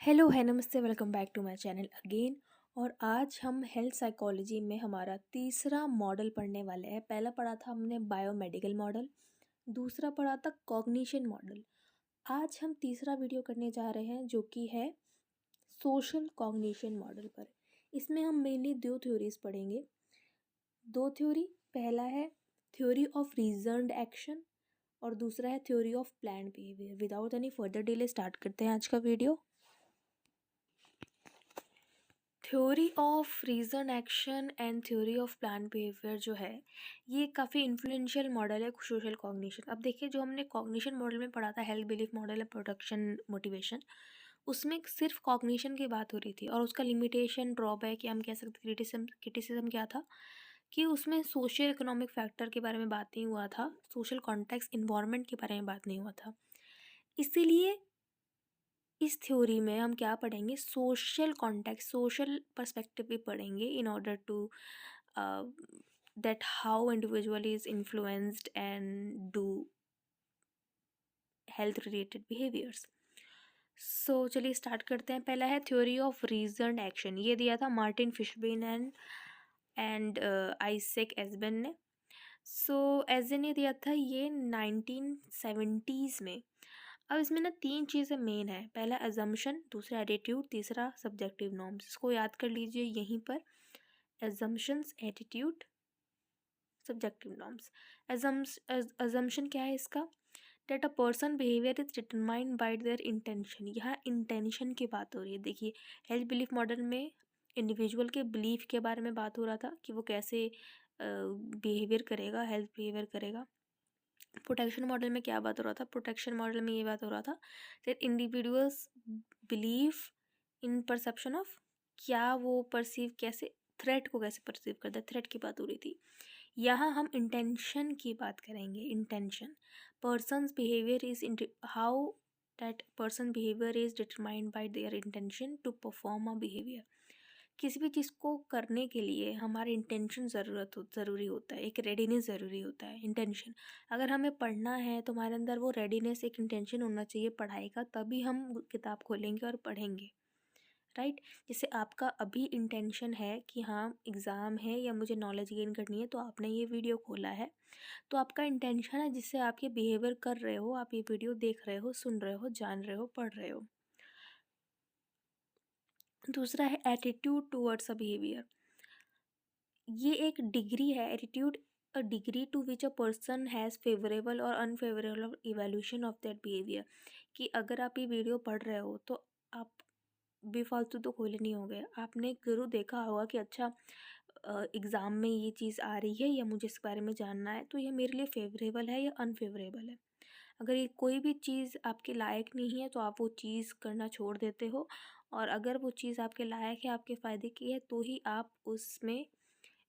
Hello है नमस्ते welcome back to my channel again. और आज हम हेल्थ साइकोलॉजी में हमारा तीसरा मॉडल पढ़ने वाले हैं। पहला पढ़ा था हमने बायोमेडिकल मॉडल, दूसरा पढ़ा था कॉग्निशन मॉडल। आज हम तीसरा वीडियो करने जा रहे हैं जो कि है सोशल कॉग्निशन मॉडल पर। इसमें हम मेनली दो थ्योरीज पढ़ेंगे। दो थ्योरी, पहला है थ्योरी ऑफ रीजन्ड एक्शन और दूसरा है theory of planned behaviour. Without any further delay start करते हैं आज का video. Theory of reason action and theory of plan behaviour जो है ये काफ़ी इन्फ्लुएंशियल मॉडल है सोशल कॉग्निशन। अब देखिए, जो हमने कॉग्निशन मॉडल में पढ़ा था हेल्थ बिलीफ मॉडल है प्रोडक्शन मोटिवेशन, उसमें सिर्फ कॉग्निशन की बात हो रही थी और उसका लिमिटेशन ड्रॉबैक या हम कह सकते क्रिटिसिज्म क्या था कि उसमें सोशल इकोनॉमिक फैक्टर के बारे में बात नहीं हुआ था, सोशल कॉन्टेक्स्ट इन्वायरमेंट के बारे में बात नहीं हुआ था। इसीलिए इस थ्योरी में हम क्या पढ़ेंगे, सोशल कॉन्टेक्स्ट, सोशल पर्सपेक्टिव भी पढ़ेंगे in order to that how individual is influenced and do health related behaviours. So चलिए स्टार्ट करते हैं। पहला है थ्योरी ऑफ रीजन्ड एक्शन। ये दिया था मार्टिन फिशबेन एंड आइजैक एस्बेन ने। सो एजे ने दिया था ये 1970s में। अब इसमें ना तीन चीज़ें मेन है। पहला एजम्पशन, दूसरा एटीट्यूड, तीसरा सब्जेक्टिव नॉर्म्स। इसको याद कर लीजिए यहीं पर, assumptions, attitude, subjective norms. Assumption क्या है इसका, that a person behaviour is determined by their intention. यहाँ इंटेंशन की बात हो रही है। देखिए, हेल्थ बिलीफ मॉडल में इंडिविजुअल के बिलीफ के बारे में बात हो रहा था कि वो कैसे बिहेवियर करेगा, हेल्थ बिहेवियर करेगा। प्रोटेक्शन मॉडल में क्या बात हो रहा था, प्रोटेक्शन मॉडल में ये बात हो रहा था that individuals believe in perception of, क्या वो परसीव, कैसे थ्रेट को कैसे परसीव करता है, थ्रेट की बात हो रही थी। यहाँ हम इंटेंशन की बात करेंगे। Intention, persons behaviour is how that person behaviour is determined by their intention to perform a behaviour. किसी भी चीज़ को करने के लिए हमारे इंटेंशन ज़रूरी होता है, एक रेडीनेस ज़रूरी होता है। इंटेंशन, अगर हमें पढ़ना है तो हमारे अंदर वो रेडीनेस, एक इंटेंशन होना चाहिए पढ़ाई का, तभी हम किताब खोलेंगे और पढ़ेंगे, राइट। जैसे आपका अभी इंटेंशन है कि हाँ एग्ज़ाम है या मुझे नॉलेज गेन करनी है, तो आपने ये वीडियो खोला है, तो आपका इंटेंशन है जिससे आप ये बिहेवियर कर रहे हो, आप ये वीडियो देख रहे हो, सुन रहे हो, जान रहे हो, पढ़ रहे हो। दूसरा है एटीट्यूड टूवर्ड्स अ बिहेवियर। ये एक डिग्री है, attitude a degree to which a person has favourable or unfavourable evaluation of that behaviour. कि अगर आप ये वीडियो पढ़ रहे हो तो आप बेफालतू तो खोले नहीं हो गए, आपने ज़रूर देखा होगा कि अच्छा एग्ज़ाम में ये चीज़ आ रही है या मुझे इस बारे में जानना है, तो ये मेरे लिए फेवरेबल है या अनफेवरेबल है। अगर ये कोई भी चीज़ आपके लायक नहीं है तो आप वो चीज़ करना छोड़ देते हो, और अगर वो चीज़ आपके लायक है, आपके फ़ायदे की है, तो ही आप उसमें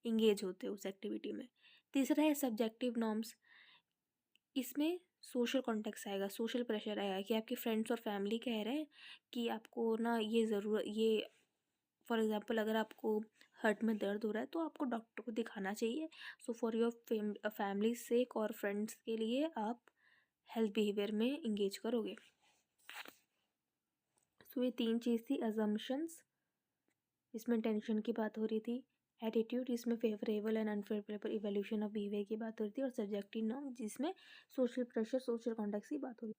इंगेज होते हो उस एक्टिविटी में। तीसरा है सब्जेक्टिव नॉर्म्स। इसमें सोशल कॉन्टेक्स्ट आएगा, सोशल प्रेशर आएगा कि आपके फ्रेंड्स और फैमिली कह रहे हैं कि आपको ना ये ज़रूरत, ये फॉर एग्जांपल अगर आपको हर्ट में दर्द हो रहा है तो आपको डॉक्टर को दिखाना चाहिए। सो फॉर योर फैमिली सेक और फ्रेंड्स के लिए आप हेल्थ बिहेवियर में इंगेज करोगे। सो ये तीन चीज़ थी, अजम्पशंस, इसमें टेंशन की बात हो रही थी, एटीट्यूड इसमें favourable and unfavourable evolution of behaviour की बात हो रही थी, और सब्जेक्टिव नॉर्म जिसमें सोशल प्रेशर, सोशल कॉन्टेक्स्ट की बात हो रही थी।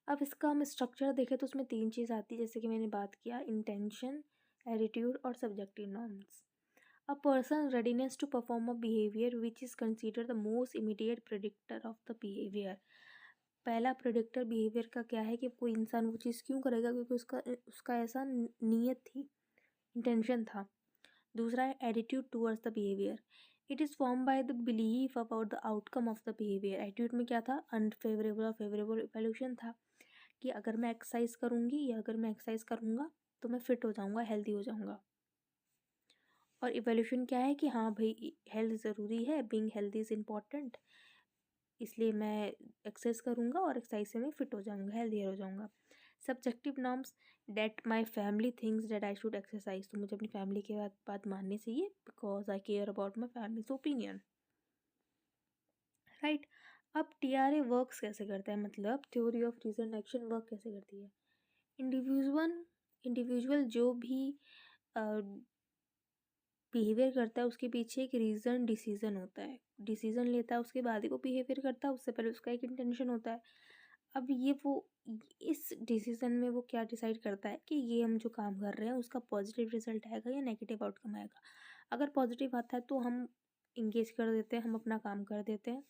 अब इसका हम स्ट्रक्चर देखें तो उसमें तीन चीज़ आती है, जैसे कि मैंने बात किया, इंटेंशन, एटीट्यूड और subjective norms. A person's readiness to perform a behavior which is considered the most immediate predictor of the behavior। पहला प्रेडिक्टर बिहेवियर का क्या है कि कोई इंसान वो चीज़ क्यों करेगा, क्योंकि उसका उसका ऐसा नीयत थी, इंटेंशन था। दूसरा है attitude towards the behaviour. It is form by the belief about the outcome of the behaviour. Attitude में क्या था, अनफेवरेबल और फेवरेबल इवैल्यूएशन था कि अगर मैं एक्सरसाइज करूँगी या अगर मैं एक्सरसाइज करूँगा तो मैं फिट हो जाऊँगा, हेल्दी हो जाऊँगा। और इवोल्यूशन क्या है कि हाँ भाई हेल्थ ज़रूरी है, बीइंग हेल्दी इज़ इम्पॉर्टेंट, इसलिए मैं एक्सरसाइज करूँगा और एक्सरसाइज से मैं फिट हो जाऊँगा, हेल्दियर हो जाऊँगा। Subjective norms, that my family thinks that I should exercise. तो मुझे अपनी फैमिली की बात माननी चाहिए because I care about my family's opinion, right. अब TRA वर्क्स कैसे करता है, मतलब theory of reason action work कैसे करती है। इंडिविजुअल जो भी बिहेवियर करता है उसके पीछे एक रीज़न डिसीज़न होता है। डिसीज़न लेता है उसके बाद ही वो बिहेवियर करता है, उससे पहले उसका एक इंटेंशन होता है। अब ये वो इस डिसीज़न में वो क्या डिसाइड करता है कि ये हम जो काम कर रहे हैं उसका पॉजिटिव रिजल्ट आएगा या नेगेटिव आउटकम आएगा। अगर पॉजिटिव आता है तो हम इंगेज कर देते हैं, हम अपना काम कर देते हैं।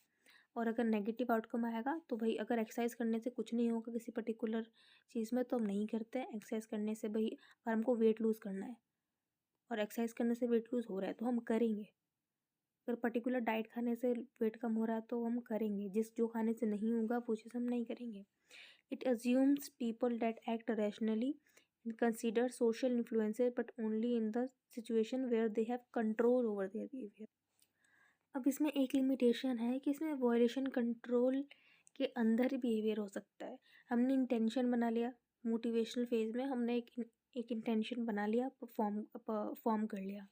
और अगर नेगेटिव आउटकम आएगा तो भाई अगर एक्सरसाइज करने से कुछ नहीं होगा किसी पर्टिकुलर चीज़ में तो हम नहीं करते हैं। एक्सरसाइज करने से भाई अगर हमको वेट लूज़ करना है और एक्सरसाइज करने से वेट लूज़ हो रहा है तो हम करेंगे। अगर पर्टिकुलर डाइट खाने से वेट कम हो रहा है तो हम करेंगे। जो खाने से नहीं होगा वो चीज़ हम नहीं करेंगे। It assumes people that act rationally and consider social influences but only in the situation where they have control over their behaviour. अब इसमें एक लिमिटेशन है कि इसमें वॉयलेशन कंट्रोल के अंदर ही बिहेवियर हो सकता है। हमने इंटेंशन बना लिया, मोटिवेशनल फेज में हमने एक इंटेंशन बना लिया, फॉर्म कर लिया।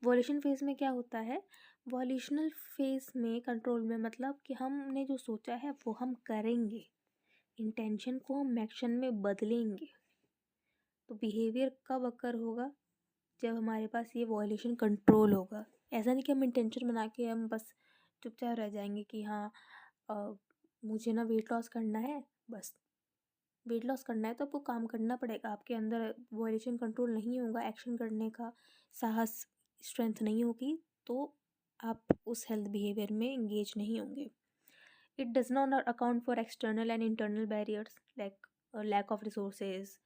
वॉयलेशन फेज में क्या होता है? वॉल्यूशनल फेज में कंट्रोल में मतलब कि हमने जो सोचा है वो हम करेंगे, इंटेंशन को हम एक्शन में बदलेंगे। तो बिहेवियर कब अकर होगा? जब हमारे पास ये वॉयलेशन कंट्रोल होगा। ऐसा नहीं कि हम इंटेंशन बना के हम बस चुपचाप रह जाएंगे कि हाँ मुझे ना वेट लॉस करना है, बस वेट लॉस करना है तो आपको काम करना पड़ेगा। आपके अंदर वॉयलेशन कंट्रोल नहीं होगा, एक्शन करने का साहस स्ट्रेंथ नहीं होगी तो आप उस हेल्थ बिहेवियर में इंगेज नहीं होंगे। It does not account for external and internal barriers like lack of resources,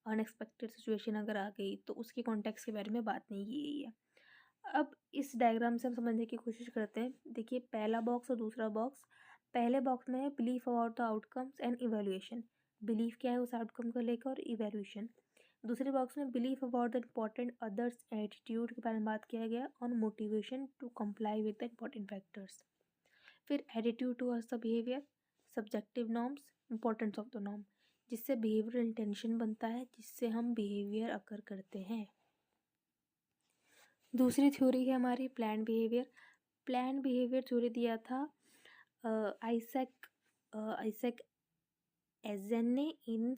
unexpected situation अगर आ गई तो उसके कॉन्टेक्स्ट के बारे में बात नहीं की गई है। अब इस डायग्राम से हम समझने की कोशिश करते हैं। देखिए पहला बॉक्स और दूसरा बॉक्स। पहले बॉक्स में है belief about the outcomes and evaluation. Belief क्या है उस आउटकम को लेकर और इवेल्युएशन। दूसरे बॉक्स में belief about the important others attitude के बारे में बात किया गया और motivation to comply with the important factors. फिर attitude towards the behaviour, subjective norms, importance of the norm, जिससे बिहेवियर इंटेंशन बनता है जिससे हम बिहेवियर अकर करते हैं। दूसरी थ्योरी है हमारी plan behaviour. Plan behaviour theory दिया था आइजैक एजन ने इन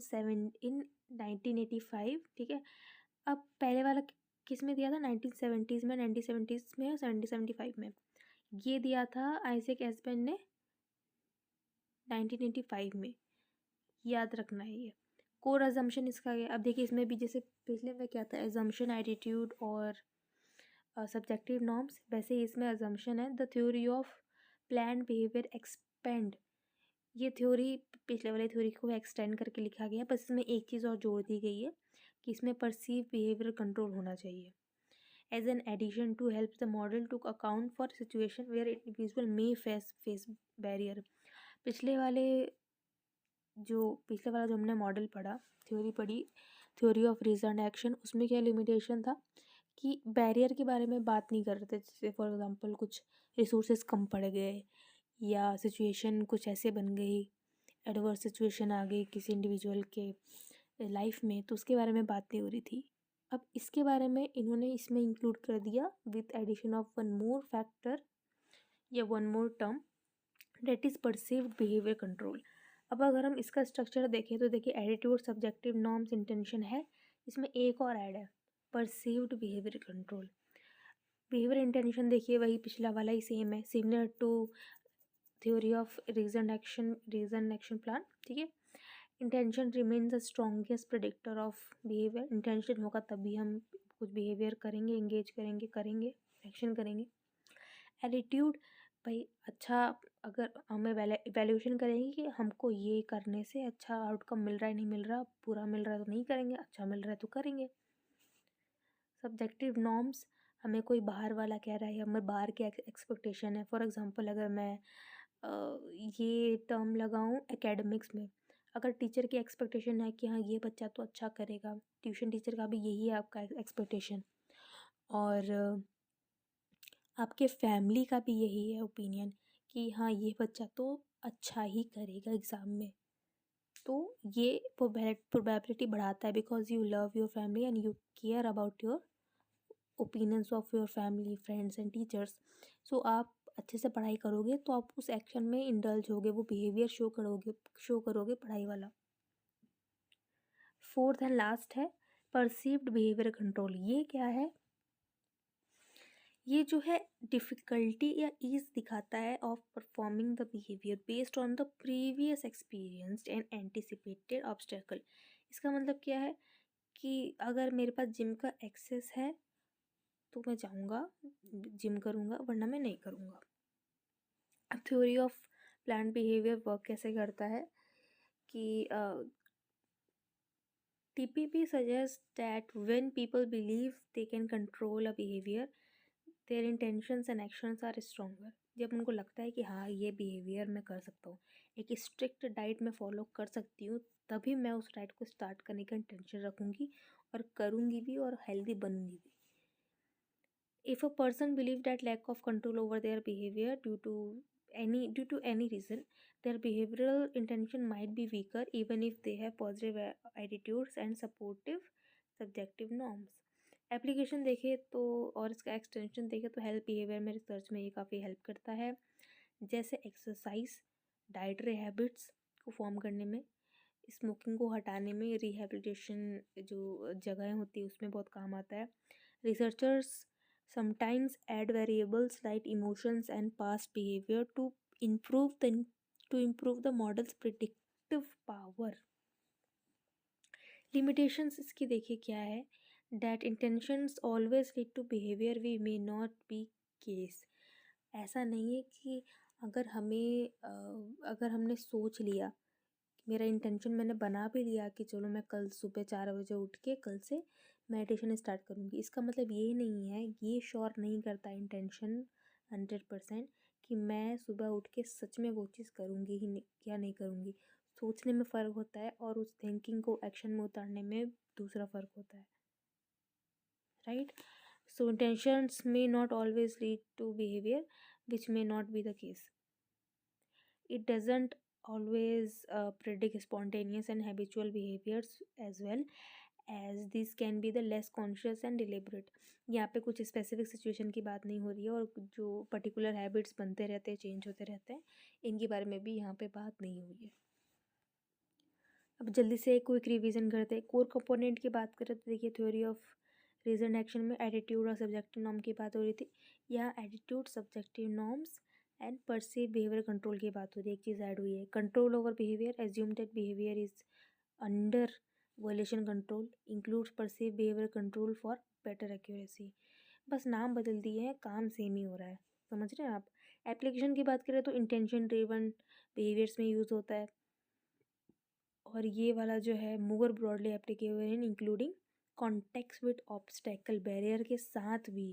1985। ठीक है। अब पहले वाला किस में दिया था? 1970s में, 1970s में और 1975 में। ये दिया था आइजैक एजबन ने 1985 में। याद रखना है ये। कोर अजम्पशन इसका है। अब देखिए इसमें भी जैसे पिछले में क्या था, एजम्पशन, एटीट्यूड और सब्जेक्टिव नॉर्म्स, वैसे ही इसमें अजम्पशन है। The theory of plan behaviour expand, ये थ्योरी पिछले वाले थ्योरी को एक्सटेंड करके लिखा गया है। बस इसमें एक चीज़ और जोड़ दी गई है कि इसमें परसीव बिहेवियर कंट्रोल होना चाहिए as an addition to help the model to account for situation where individual may face barrier. पिछले वाला जो हमने मॉडल पढ़ा, थ्योरी पढ़ी, थ्योरी ऑफ रीजन एक्शन, उसमें क्या लिमिटेशन था कि बैरियर के बारे में बात नहीं कर रहे थे। जैसे फॉर एग्जांपल कुछ रिसोर्सेज कम पड़ गए या सिचुएशन कुछ ऐसे बन गई, एडवर्स सिचुएशन आ गई किसी इंडिविजुअल के लाइफ में, तो उसके बारे में बात नहीं हो रही थी। अब इसके बारे में इन्होंने इसमें इंक्लूड कर दिया with addition of one more factor या one more term, that is perceived behaviour control. अब अगर हम इसका स्ट्रक्चर देखें तो देखिए एटीट्यूड, सब्जेक्टिव नॉर्म्स, इंटेंशन है, इसमें एक और ऐड है perceived behaviour control. Behaviour intention देखिए वही पिछला वाला ही सेम है, similar to theory of reason action plan. ठीक है। Intention remains the strongest predictor of behaviour. Intention होगा तभी हम कुछ बिहेवियर करेंगे, इंगेज करेंगे, एक्शन करेंगे। एटीट्यूड भाई अच्छा, अगर हमें वैल्यूएशन करेंगे कि हमको ये करने से अच्छा आउटकम मिल रहा है, नहीं मिल रहा, बुरा मिल रहा है तो नहीं करेंगे, अच्छा मिल रहा है तो करेंगे। सब्जेक्टिव नॉर्म्स, हमें कोई बाहर वाला कह रहा है, हमें बाहर की एक्सपेक्टेशन है। फॉर एग्जांपल अगर मैं ये टर्म लगाऊं एकेडमिक्स में, अगर टीचर की एक्सपेक्टेशन है कि हाँ ये बच्चा तो अच्छा करेगा, ट्यूशन टीचर का भी यही है आपका एक्सपेक्टेशन, और आपके फैमिली का भी यही है ओपिनियन कि हाँ ये बच्चा तो अच्छा ही करेगा एग्ज़ाम में, तो ये प्रोबेबिलिटी बढ़ाता है because you love your family and you care about your opinions of your family, friends and teachers. So आप अच्छे से पढ़ाई करोगे तो आप उस एक्शन में इंडल्ज होगे, वो बिहेवियर शो करोगे पढ़ाई वाला। फोर्थ एंड लास्ट है परसीव्ड बिहेवियर कंट्रोल। ये क्या है? ये जो है डिफ़िकल्टी या ईज़ दिखाता है of performing the behaviour based on the previous experienced and anticipated obstacle. इसका मतलब क्या है कि अगर मेरे पास जिम का एक्सेस है तो मैं जाऊँगा, जिम करूँगा, वरना मैं नहीं करूँगा। अब theory of planned behaviour work कैसे करता है कि TPP suggests that when people believe they can control a behavior, their intentions and actions are stronger. जब उनको लगता है कि हाँ ये बिहेवियर मैं कर सकता हूँ, एक स्ट्रिक्ट डाइट मैं फॉलो कर सकती हूँ, तभी मैं उस डाइट को स्टार्ट करने का इंटेंशन रखूँगी और करूँगी भी और हेल्दी बनूँगी भी। If a person believes that lack of control over their behavior due to any reason, their behavioral intention might be weaker even if they have positive attitudes and supportive subjective norms. Application देखें तो और इसका extension देखें तो health behaviour में research में ये काफ़ी हेल्प करता है, जैसे एक्सरसाइज, डाइटरी हैबिट्स को फॉर्म करने में, स्मोकिंग को हटाने में, रिहेबिलिटेशन जो जगहें होती है उसमें बहुत काम आता है। Researchers sometimes add variables like emotions and past behavior to improve the model's predictive power. Limitations इसकी देखिए क्या है, that intentions always lead to behavior we may not be case. ऐसा नहीं है कि अगर हमने सोच लिया, मेरा इंटेंशन मैंने बना भी लिया कि चलो मैं कल सुबह 4 बजे उठ के कल से मेडिटेशन स्टार्ट करूँगी, इसका मतलब ये नहीं है, ये श्योर नहीं करता इंटेंशन 100% कि मैं सुबह उठ के सच में वो चीज़ करूँगी ही नहीं या नहीं करूँगी। सोचने में फ़र्क होता है और उस थिंकिंग को एक्शन में उतारने में दूसरा फ़र्क होता है, right? So intentions may not always lead to behaviour which may not be the case. It doesn't always predict spontaneous and habitual behaviors as well, as these can be the less conscious and deliberate. यहाँ पे कुछ specific situation की बात नहीं हो रही है और जो पर्टिकुलर हैबिट्स बनते रहते हैं, चेंज होते रहते हैं, इनके बारे में भी यहाँ पे बात नहीं हुई है। अब जल्दी से एक क्विक रिवीजन करते हैं। कोर कंपोनेंट की बात करें तो देखिए थ्योरी ऑफ रीजन एक्शन में एटीट्यूड और सब्जेक्टिव नॉर्म की बात हो रही थी। यहाँ attitude, subjective norms and perceive behaviour control की बात हो रही है। एक चीज़ ऐड हुई है, control over behaviour, assume that behaviour is under violation control, includes perceive behaviour control for better accuracy. बस नाम बदल दिए हैं, काम सेम ही हो रहा है, समझ रहे हैं आप। एप्लीकेशन की बात करें तो इंटेंशन ड्रिवन बिहेवियर्स में यूज़ होता है, और ये वाला जो है more broadly applicable in including context with obstacle barrier के साथ भी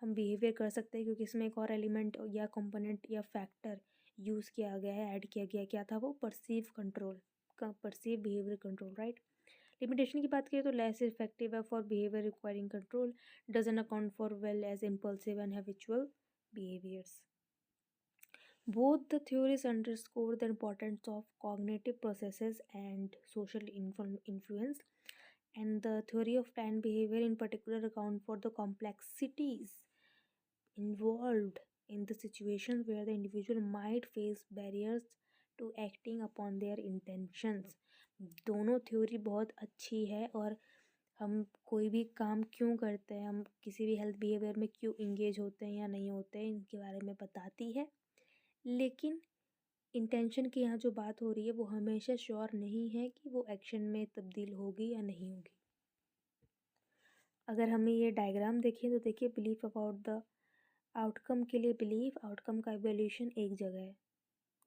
हम बिहेवियर कर सकते हैं, क्योंकि इसमें एक और एलिमेंट या कंपोनेंट या फैक्टर यूज़ किया गया है, ऐड किया गया। क्या था वो? परसीव कंट्रोल का, perceive behaviour control, right. Limitation की बात करें तो लेस इफेक्टिव है for behaviour requiring control, doesn't account for well as impulsive and habitual behaviours. Both the theories underscore the importance of cognitive processes and social influence, and the theory of planned behavior in particular account for the complexities involved in the situations where the individual might face barriers to acting upon their intentions. दोनों theory बहुत अच्छी है, और हम कोई भी काम क्यों करते हैं, हम किसी भी हेल्थ बिहेवियर में क्यों इंगेज होते हैं या नहीं होते हैं, इनके बारे में बताती है। लेकिन इंटेंशन की यहाँ जो बात हो रही है वो हमेशा श्योर नहीं है कि वो एक्शन में तब्दील होगी या नहीं होगी। अगर हमें ये डायग्राम देखें तो देखिए, बिलीफ अबाउट द आउटकम के लिए बिलीफ, आउटकम का एवेल्यूशन एक जगह है,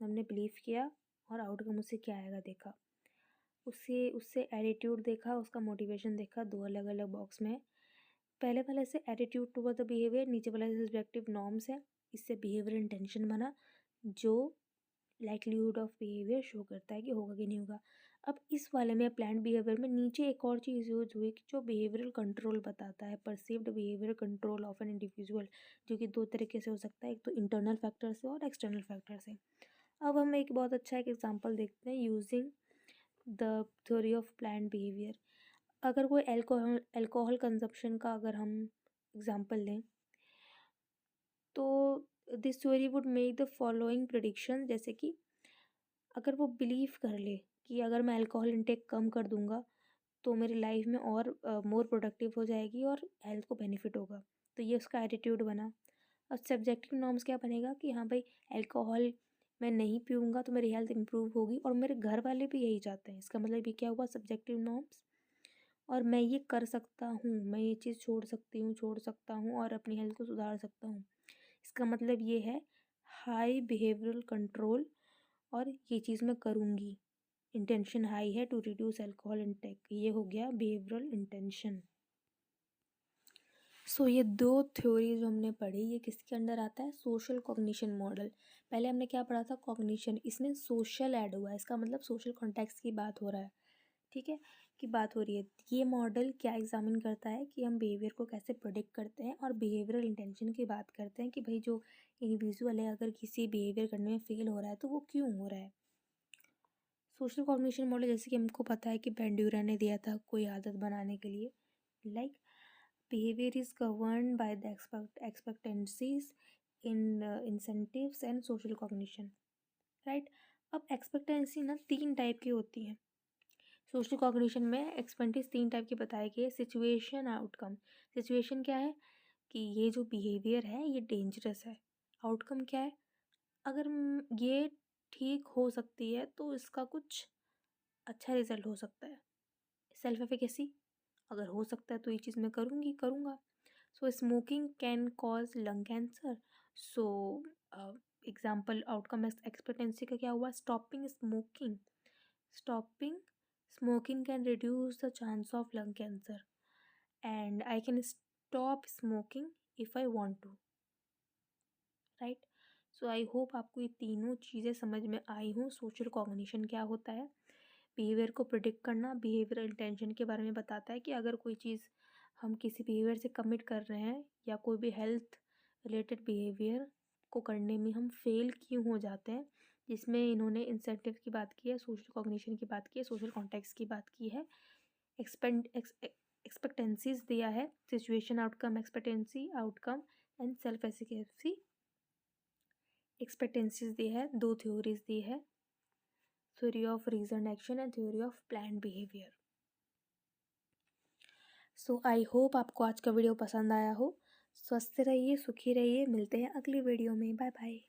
हमने बिलीव किया और आउटकम उससे क्या आएगा देखा, उससे उससे एटीट्यूड देखा, उसका मोटिवेशन देखा, दो अलग अलग बॉक्स में है। पहले वाले से एटीट्यूड टुवर्ड द बिहेवियर, नीचे वाले से सब्जेक्टिव नॉर्म्स है, इससे बिहेवियर इंटेंशन बना जो लाइक्लीहुड ऑफ बिहेवियर शो करता है कि होगा कि नहीं होगा। अब इस वाले में प्लान्ड बिहेवियर में नीचे एक और चीज़ यूज हुई कि जो बिहेवियरल कंट्रोल बताता है, perceived behaviour control of an individual, जो कि दो तरीके से हो सकता है, एक तो इंटरनल फैक्टर से और एक्सटर्नल फैक्टर से। अब हम एक बहुत अच्छा एक एग्जांपल देखते हैं using the theory of planned behaviour. अगर कोई एल्कोहल कंजप्शन का अगर हम एग्जांपल लें तो this theory would make the following prediction, जैसे कि अगर वो बिलीव कर ले कि अगर मैं अल्कोहल इंटेक कम कर दूँगा तो मेरी लाइफ में और मोर प्रोडक्टिव हो जाएगी और हेल्थ को बेनिफिट होगा। तो ये उसका एटीट्यूड बना। और सब्जेक्टिव नॉर्म्स क्या बनेगा कि हाँ भाई, अल्कोहल मैं नहीं पीऊँगा तो मेरी हेल्थ इम्प्रूव होगी और मेरे घर वाले भी यही चाहते हैं। इसका मतलब ये क्या हुआ, सब्जेक्टिव नॉर्म्स। और मैं ये कर सकता हूँ, मैं ये चीज़ छोड़ सकता हूँ और अपनी हेल्थ को सुधार सकता हूँ। इसका मतलब ये है हाई बिहेवियरल कंट्रोल, और ये चीज़ मैं करूँगी। इंटेंशन हाई है टू रिड्यूस अल्कोहल इंटेक, ये हो गया बिहेवियरल इंटेंशन। सो ये दो थ्योरी जो हमने पढ़ी, ये किसके अंडर आता है, सोशल कॉग्निशन मॉडल। पहले हमने क्या पढ़ा था, कॉग्निशन, इसमें सोशल ऐड हुआ है, इसका मतलब सोशल कॉन्टेक्स्ट की बात हो रहा है, ठीक है, की बात हो रही है। ये मॉडल क्या एग्जामिन करता है कि हम बिहेवियर को कैसे प्रोडिक्ट करते हैं, और बिहेवियरल इंटेंशन की बात करते हैं कि भाई जो इंडिविजुअल है अगर किसी बिहेवियर करने में फेल हो रहा है तो वो क्यों हो रहा है। सोशल कॉग्निशन मॉडल जैसे कि हमको पता है कि बेंड्यूरा ने दिया था कोई आदत बनाने के लिए, like behaviour is governed by the expectancies in incentives and social cognition, right. अब एक्सपेक्टेंसी ना 3 टाइप की होती हैं। सोशल कॉग्निशन में एक्सपेक्टेंसीज 3 टाइप की बताई गई है। Situation, outcome. सिचुएशन क्या है कि ये जो बिहेवियर है ये डेंजरस है। आउटकम क्या है, अगर ये ठीक हो सकती है तो इसका कुछ अच्छा रिजल्ट हो सकता है। सेल्फ एफिकेसी, अगर हो सकता है तो ये चीज़ मैं करूँगा। So smoking can cause lung cancer. So example outcome expectancy का क्या हुआ, stopping smoking can reduce the chance of lung cancer and I can stop smoking if I want to, right. So I hope आपको ये तीनों चीज़ें समझ में आई हों। सोशल कॉग्निशन क्या होता है, बिहेवियर को प्रिडिक्ट करना, बिहेवियरल इंटेंशन के बारे में बताता है कि अगर कोई चीज़ हम किसी बिहेवियर से कमिट कर रहे हैं या कोई भी हेल्थ रिलेटेड बिहेवियर को करने में हम फेल क्यों हो जाते हैं, जिसमें इन्होंने इंसेंटिव की बात की है, सोशल कॉग्निशन की बात की है, सोशल कॉन्टेक्स्ट की बात की है, एक्सपेक्टेंसीज दिया है, situation, outcome, expectancy, outcome and self efficacy. Expectancies दी है, 2 थ्योरीज दी है, theory of reason action and theory of plan behaviour. So I hope आपको आज का वीडियो पसंद आया हो। स्वस्थ रहिए, सुखी रहिए, मिलते हैं अगली वीडियो में। Bye bye.